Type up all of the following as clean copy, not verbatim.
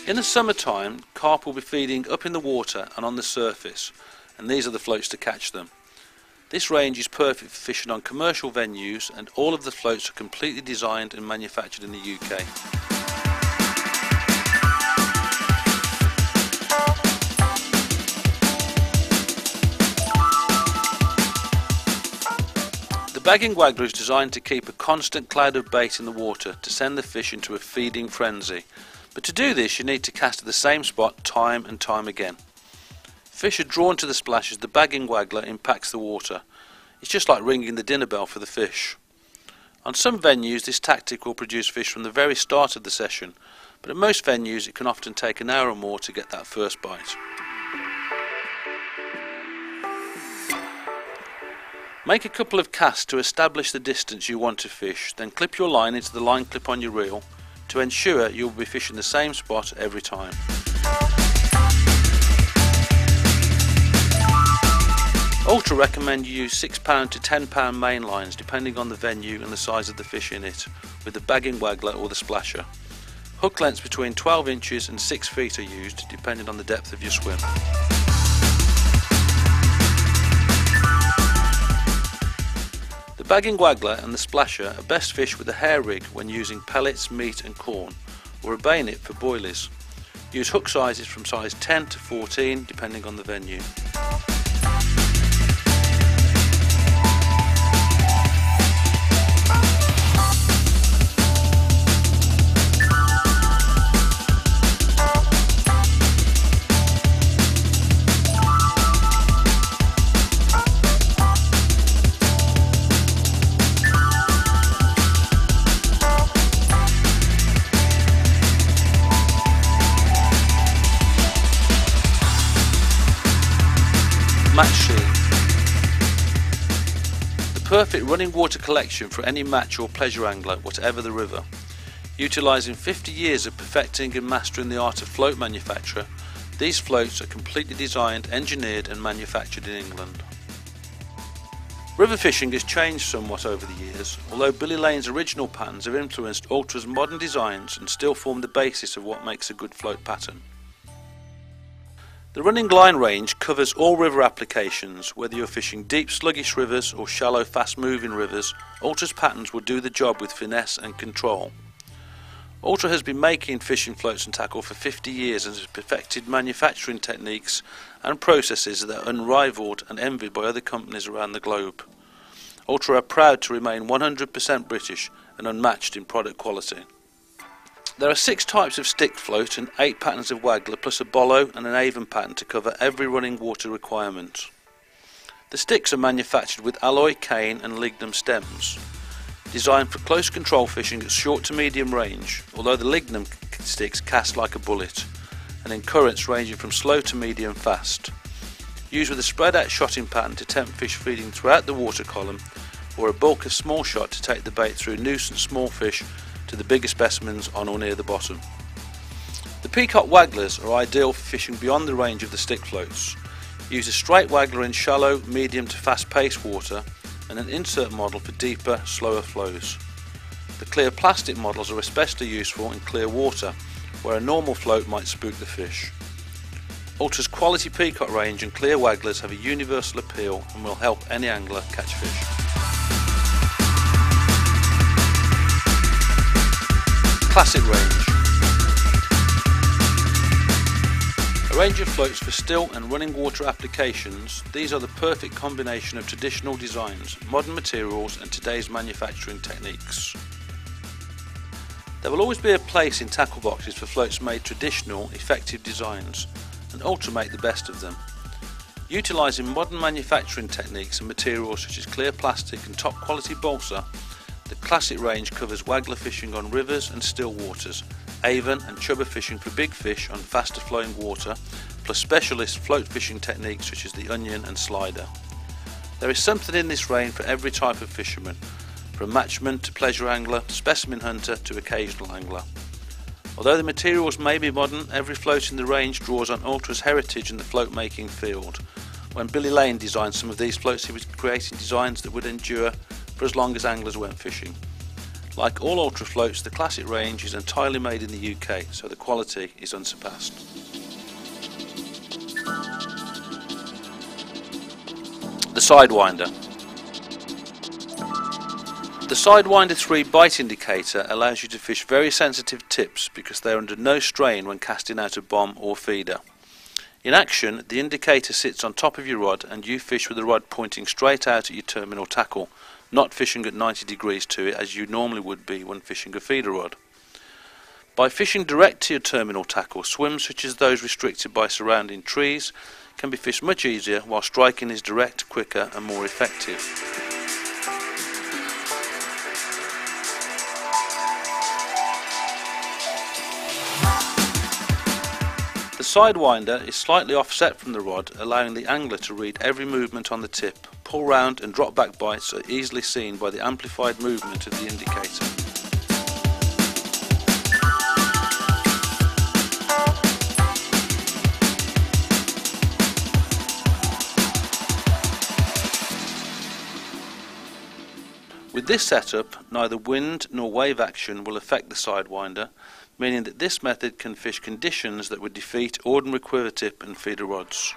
In the summertime, carp will be feeding up in the water and on the surface, and these are the floats to catch them. This range is perfect for fishing on commercial venues, and all of the floats are completely designed and manufactured in the UK. The bagging waggler is designed to keep a constant cloud of bait in the water to send the fish into a feeding frenzy, but to do this you need to cast at the same spot time and time again. Fish are drawn to the splash as the bagging waggler impacts the water. It's just like ringing the dinner bell for the fish. On some venues this tactic will produce fish from the very start of the session, but at most venues it can often take an hour or more to get that first bite. Make a couple of casts to establish the distance you want to fish, then clip your line into the line clip on your reel to ensure you will be fishing the same spot every time. Ultra recommend you use £6 to £10 main lines depending on the venue and the size of the fish in it, with the bagging waggler or the splasher. Hook lengths between 12 inches and 6 feet are used depending on the depth of your swim. The bagging waggler and the splasher are best fished with a hair rig when using pellets, meat and corn, or a bayonet for boilies. Use hook sizes from size 10 to 14 depending on the venue. The perfect running water collection for any match or pleasure angler, whatever the river. Utilising 50 years of perfecting and mastering the art of float manufacture, these floats are completely designed, engineered and manufactured in England. River fishing has changed somewhat over the years, although Billy Lane's original patterns have influenced Ultra's modern designs and still form the basis of what makes a good float pattern. The running line range covers all river applications. Whether you're fishing deep sluggish rivers or shallow fast moving rivers, Ultra's patterns will do the job with finesse and control. Ultra has been making fishing floats and tackle for 50 years and has perfected manufacturing techniques and processes that are unrivaled and envied by other companies around the globe. Ultra are proud to remain 100% British and unmatched in product quality. There are 6 types of stick float and 8 patterns of waggler plus a bollo and an avon pattern to cover every running water requirement. The sticks are manufactured with alloy, cane and lignum stems. Designed for close control fishing at short to medium range, although the lignum sticks cast like a bullet, and in currents ranging from slow to medium fast. Used with a spread out shotting pattern to tempt fish feeding throughout the water column, or a bulk of small shot to take the bait through nuisance small fish to the bigger specimens on or near the bottom. The peacock wagglers are ideal for fishing beyond the range of the stick floats. Use a straight waggler in shallow, medium to fast paced water and an insert model for deeper, slower flows. The clear plastic models are especially useful in clear water, where a normal float might spook the fish. Ultra's quality peacock range and clear wagglers have a universal appeal and will help any angler catch fish. Classic range. A range of floats for still and running water applications. These are the perfect combination of traditional designs, modern materials and today's manufacturing techniques. There will always be a place in tackle boxes for floats made traditional, effective designs, and Ultra make the best of them. Utilising modern manufacturing techniques and materials such as clear plastic and top quality balsa, the classic range covers waggler fishing on rivers and still waters, avon and chubber fishing for big fish on faster flowing water, plus specialist float fishing techniques such as the onion and slider. There is something in this range for every type of fisherman, from matchman to pleasure angler, specimen hunter to occasional angler. Although the materials may be modern, every float in the range draws on Ultra's heritage in the float making field. When Billy Lane designed some of these floats, he was creating designs that would endure for as long as anglers went fishing. Like all ultra floats, the classic range is entirely made in the UK, so the quality is unsurpassed. The Sidewinder. The Sidewinder 3 bite indicator allows you to fish very sensitive tips because they are under no strain when casting out a bomb or feeder. In action, the indicator sits on top of your rod and you fish with the rod pointing straight out at your terminal tackle, not fishing at 90 degrees to it as you normally would be when fishing a feeder rod. By fishing direct to your terminal tackle, swims such as those restricted by surrounding trees can be fished much easier, while striking is direct, quicker and more effective. The Sidewinder is slightly offset from the rod, allowing the angler to read every movement on the tip. Pull round and drop back bites are easily seen by the amplified movement of the indicator. With this setup, neither wind nor wave action will affect the Sidewinder, meaning that this method can fish conditions that would defeat ordinary quiver tip and feeder rods.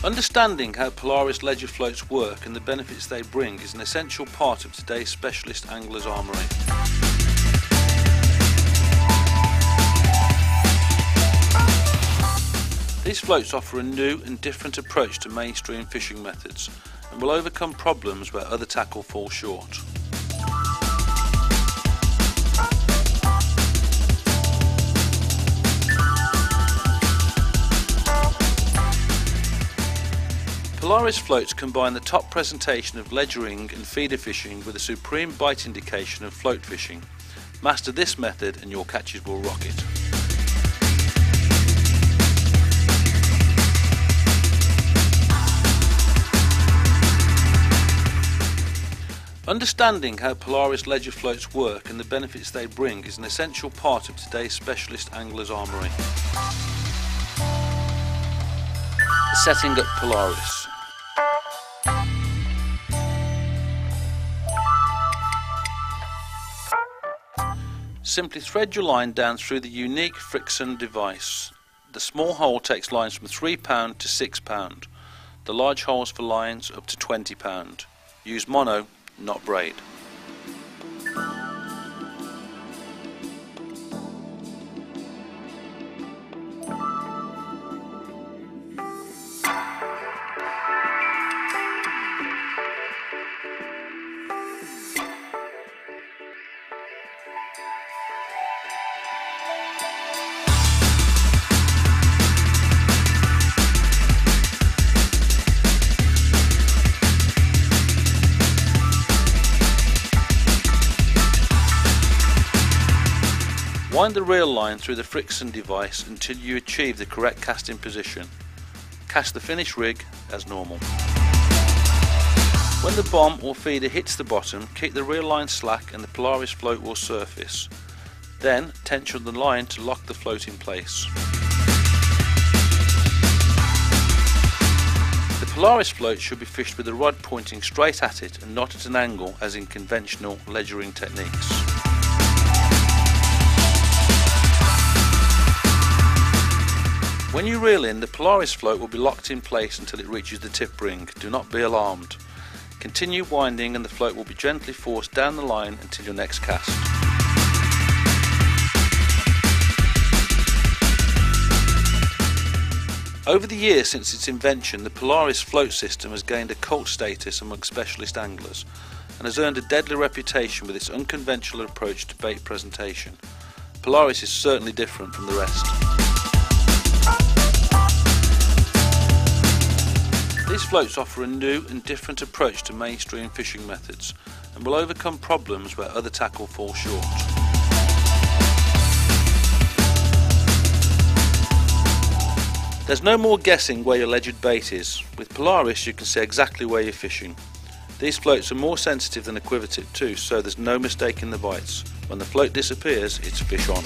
Understanding how Polaris ledger floats work and the benefits they bring is an essential part of today's specialist angler's armoury. These floats offer a new and different approach to mainstream fishing methods and will overcome problems where other tackle falls short. Polaris floats combine the top presentation of ledgering and feeder fishing with a supreme bite indication of float fishing. Master this method and your catches will rocket. Understanding how Polaris ledger floats work and the benefits they bring is an essential part of today's specialist angler's armoury. Setting up Polaris. Simply thread your line down through the unique Friction device. The small hole takes lines from £3 to £6. The large holes for lines up to £20. Use mono, not braid. Wind the reel line through the Friction device until you achieve the correct casting position. Cast the finished rig as normal. When the bomb or feeder hits the bottom, keep the reel line slack and the Polaris float will surface. Then tension the line to lock the float in place. The Polaris float should be fished with the rod pointing straight at it and not at an angle as in conventional ledgering techniques. When you reel in, the Polaris float will be locked in place until it reaches the tip ring. Do not be alarmed. Continue winding and the float will be gently forced down the line until your next cast. Over the years since its invention, the Polaris float system has gained a cult status among specialist anglers and has earned a deadly reputation with its unconventional approach to bait presentation. Polaris is certainly different from the rest. These floats offer a new and different approach to mainstream fishing methods and will overcome problems where other tackle fall short. There's no more guessing where your alleged bait is. With Polaris you can see exactly where you're fishing. These floats are more sensitive than a quiver tip too, so there's no mistaking the bites. When the float disappears, it's fish on.